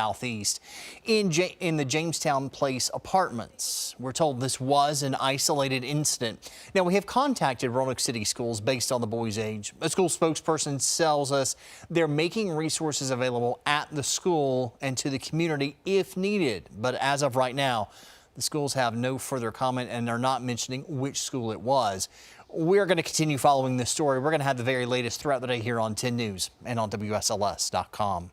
southeast in the Jamestown Place apartments. We're told this was an isolated incident. Now, we have contacted Roanoke City Schools based on the boy's age. A school spokesperson tells us they're making resources available at the school and to the community if needed. But as of right now, the schools have no further comment and are not mentioning which school it was. We're going to continue following this story. We're going to have the very latest throughout the day here on 10 News and on WSLS.com.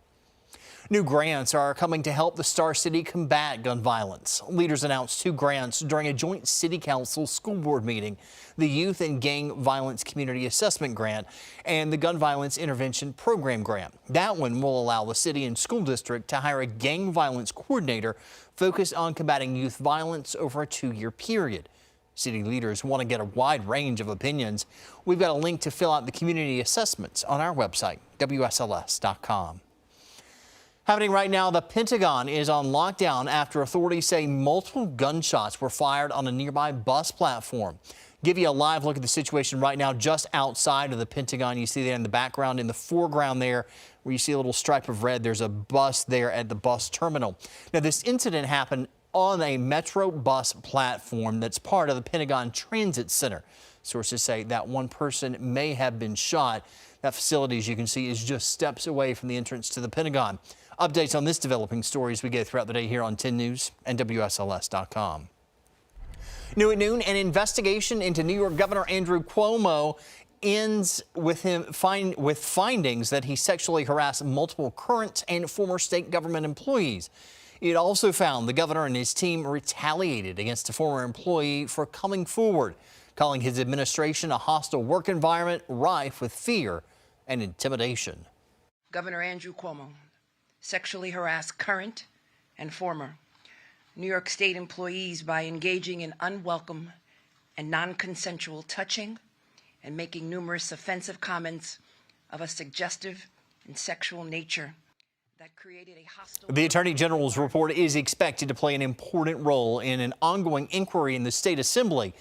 New grants are coming to help the Star City combat gun violence. Leaders announced 2 grants during a joint city council school board meeting: the Youth and Gang Violence Community Assessment Grant and the Gun Violence Intervention Program Grant. That one will allow the city and school district to hire a gang violence coordinator focused on combating youth violence over a 2-year period. City leaders want to get a wide range of opinions. We've got a link to fill out the community assessments on our website, WSLS.com. Happening right now, the Pentagon is on lockdown after authorities say multiple gunshots were fired on a nearby bus platform. Give you a live look at the situation right now just outside of the Pentagon. You see there in the background, in the foreground there, where you see a little stripe of red, there's a bus there at the bus terminal. Now, this incident happened on a Metro bus platform that's part of the Pentagon Transit Center. Sources say that one person may have been shot. That facility, as you can see, is just steps away from the entrance to the Pentagon. Updates on this developing story as we go throughout the day here on 10 News and WSLS.com. New at noon, an investigation into New York Governor Andrew Cuomo ends with findings that he sexually harassed multiple current and former state government employees. It also found the governor and his team retaliated against a former employee for coming forward, calling his administration a hostile work environment rife with fear and intimidation. Governor Andrew Cuomo sexually harassed current and former New York State employees by engaging in unwelcome and non-consensual touching and making numerous offensive comments of a suggestive and sexual nature that created a hostile... The Attorney General's report is expected to play an important role in an ongoing inquiry in the state assembly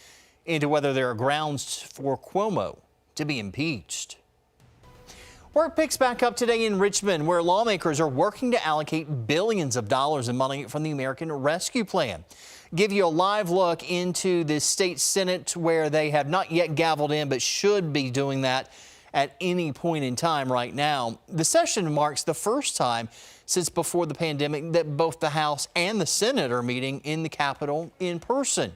into whether there are grounds for Cuomo to be impeached. Work picks back up today in Richmond, where lawmakers are working to allocate billions of dollars in money from the American Rescue Plan. Give you a live look into the state Senate, where they have not yet gavelled in, but should be doing that at any point in time right now. The session marks the first time since before the pandemic that both the House and the Senate are meeting in the Capitol in person.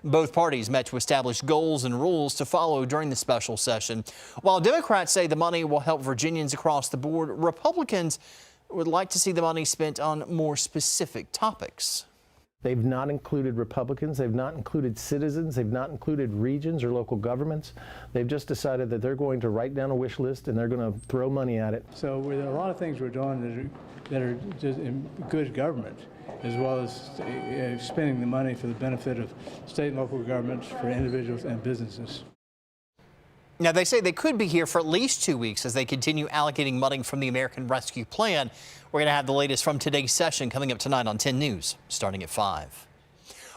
Both parties met to establish goals and rules to follow during the special session. While Democrats say the money will help Virginians across the board, Republicans would like to see the money spent on more specific topics. They've not included Republicans, they've not included citizens, they've not included regions or local governments. They've just decided that they're going to write down a wish list and they're going to throw money at it. So there are a lot of things we're doing that are just in good government, as well as spending the money for the benefit of state and local governments, for individuals and businesses. Now, they say they could be here for at least 2 weeks as they continue allocating money from the American Rescue Plan. We're going to have the latest from today's session coming up tonight on 10 News, starting at 5.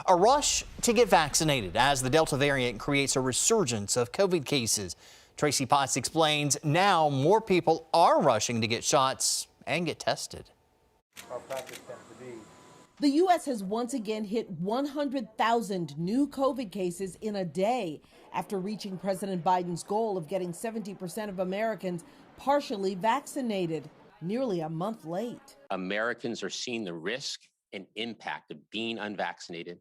A rush to get vaccinated as the Delta variant creates a resurgence of COVID cases. Tracy Potts explains now more people are rushing to get shots and get tested. The U.S. has once again hit 100,000 new COVID cases in a day after reaching President Biden's goal of getting 70% of Americans partially vaccinated, nearly a month late. Americans are seeing the risk and impact of being unvaccinated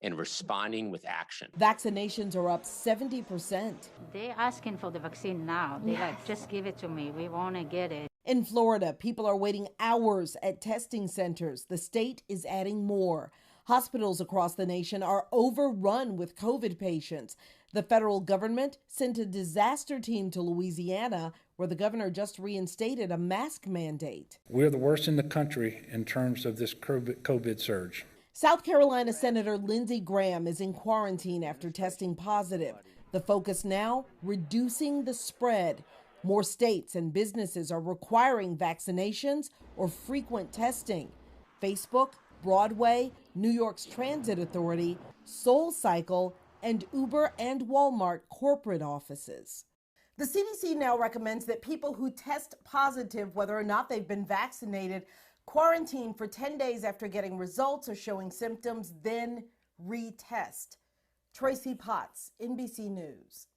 and responding with action. Vaccinations are up 70%. They're asking for the vaccine now. They're like, just give it to me. We want to get it. In Florida, people are waiting hours at testing centers. The state is adding more. Hospitals across the nation are overrun with COVID patients. The federal government sent a disaster team to Louisiana, where the governor just reinstated a mask mandate. We're the worst in the country in terms of this COVID surge. South Carolina Senator Lindsey Graham is in quarantine after testing positive. The focus now, reducing the spread. More states and businesses are requiring vaccinations or frequent testing. Facebook, Broadway, New York's Transit Authority, SoulCycle, and Uber and Walmart corporate offices. The CDC now recommends that people who test positive, whether or not they've been vaccinated, Quarantine for 10 days after getting results or showing symptoms, then retest. Tracy Potts, NBC News.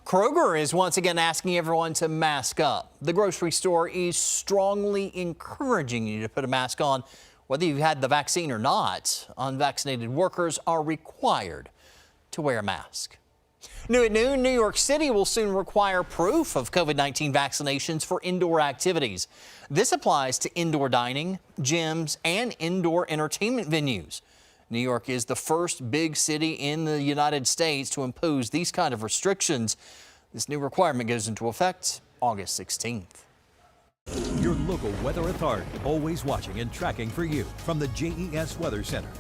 Kroger is once again asking everyone to mask up. The grocery store is strongly encouraging you to put a mask on, whether you've had the vaccine or not. Unvaccinated workers are required to wear a mask. New at noon, New York City will soon require proof of COVID-19 vaccinations for indoor activities. This applies to indoor dining, gyms, and indoor entertainment venues. New York is the first big city in the United States to impose these kind of restrictions. This new requirement goes into effect August 16th. Your local weather authority, always watching and tracking for you from the JES Weather Center.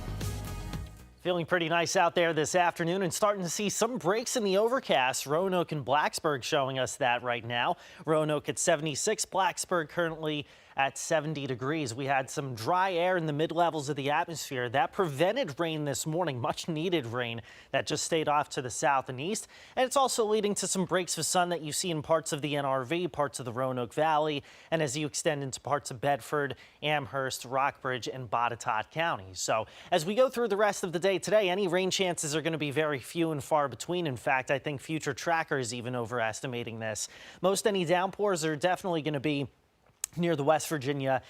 Feeling pretty nice out there this afternoon and starting to see some breaks in the overcast. Roanoke and Blacksburg showing us that right now. Roanoke at 76, Blacksburg currently at 70 degrees. We had some dry air in the mid-levels of the atmosphere. That prevented rain this morning, much needed rain that just stayed off to the south and east. And it's also leading to some breaks of sun that you see in parts of the NRV, parts of the Roanoke Valley, and as you extend into parts of Bedford, Amherst, Rockbridge, and Botetourt counties. So as we go through the rest of the day today, any rain chances are going to be very few and far between. In fact, I think future trackers even overestimating this. Most any downpours are definitely going to be near the West Virginia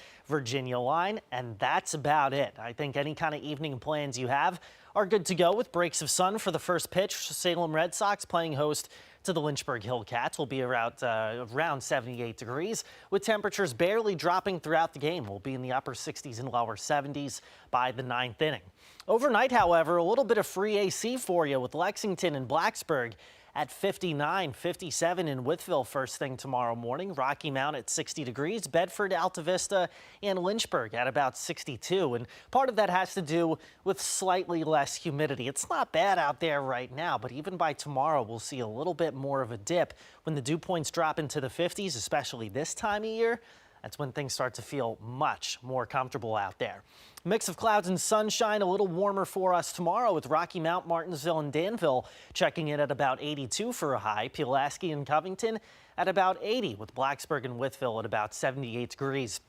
line, and that's about it. I think any kind of evening plans you have are good to go with breaks of sun for the first pitch. Salem Red Sox playing host to the Lynchburg Hillcats will be around 78 degrees, with temperatures barely dropping throughout the game. We'll be in the upper 60s and lower 70s by the 9th inning. Overnight, however, a little bit of free AC for you with Lexington and Blacksburg at 59, 57 in Wytheville first thing tomorrow morning. Rocky Mount at 60 degrees, Bedford, Alta Vista, and Lynchburg at about 62. And part of that has to do with slightly less humidity. It's not bad out there right now, but even by tomorrow, we'll see a little bit more of a dip when the dew points drop into the 50s, especially this time of year. That's when things start to feel much more comfortable out there. Mix of clouds and sunshine, a little warmer for us tomorrow with Rocky Mount, Martinsville, and Danville checking in at about 82 for a high. Pulaski and Covington at about 80, with Blacksburg and Wytheville at about 78 degrees.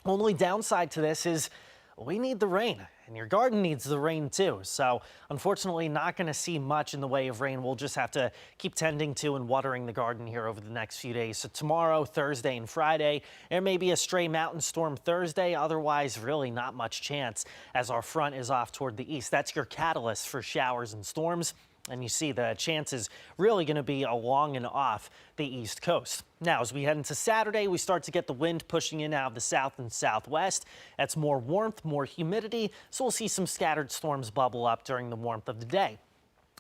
Only downside to this is we need the rain, and your garden needs the rain too. So unfortunately, not going to see much in the way of rain. We'll just have to keep tending to and watering the garden here over the next few days. So tomorrow, Thursday, and Friday, there may be a stray mountain storm Thursday. Otherwise, really not much chance as our front is off toward the east. That's your catalyst for showers and storms. And you see the chances really going to be along and off the East Coast. Now, as we head into Saturday, we start to get the wind pushing in out of the south and southwest. That's more warmth, more humidity, so we'll see some scattered storms bubble up during the warmth of the day.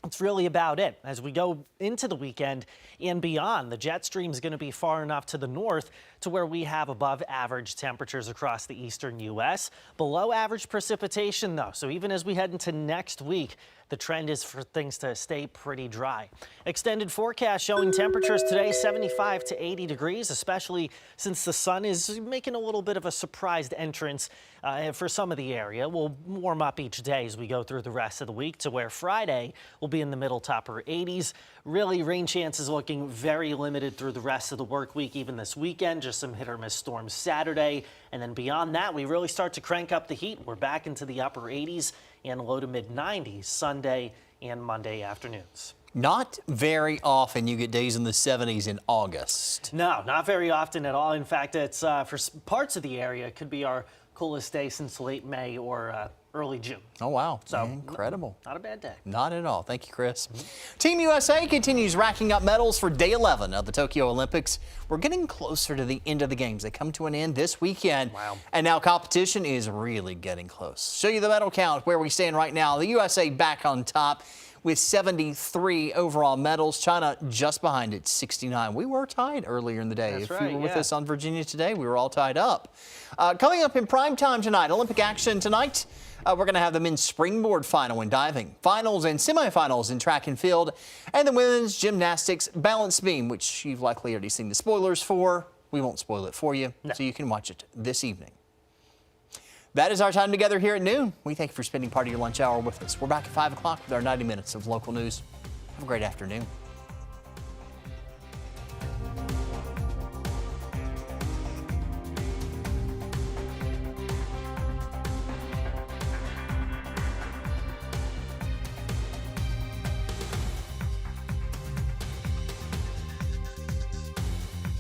That's really about it. As we go into the weekend and beyond, the jet stream is going to be far enough to the north to where we have above average temperatures across the eastern U.S. Below average precipitation, though. So even as we head into next week, the trend is for things to stay pretty dry. Extended forecast showing temperatures today 75 to 80 degrees, especially since the sun is making a little bit of a surprised entrance for some of the area. We'll warm up each day as we go through the rest of the week to where Friday will be in the middle to upper 80s. Really, rain chances looking very limited through the rest of the work week, even this weekend. Just some hit or miss storms Saturday. And then beyond that, we really start to crank up the heat. We're back into the upper 80s and low to mid 90s Sunday and Monday afternoons. Not very often you get days in the 70s in August. No, not very often at all. In fact, it's for parts of the area, it could be our coolest day since late May or early June. Oh, wow. So incredible. Not a bad day. Not at all. Thank you, Chris. Team USA continues racking up medals for day 11 of the Tokyo Olympics. We're getting closer to the end of the games. They come to an end this weekend. Wow. And now competition is really getting close. Show you the medal count where we stand right now. The USA back on top with 73 overall medals. China just behind it, 69. We were tied earlier in the day. That's if right, you were with us on Virginia Today, we were all tied up. Coming up in prime time tonight, Olympic action tonight. We're going to have the men's springboard final in diving, finals and semifinals in track and field, and the women's gymnastics balance beam, which you've likely already seen the spoilers for. We won't spoil it for you, so you can watch it this evening. That is our time together here at noon. We thank you for spending part of your lunch hour with us. We're back at 5 o'clock with our 90 minutes of local news. Have a great afternoon.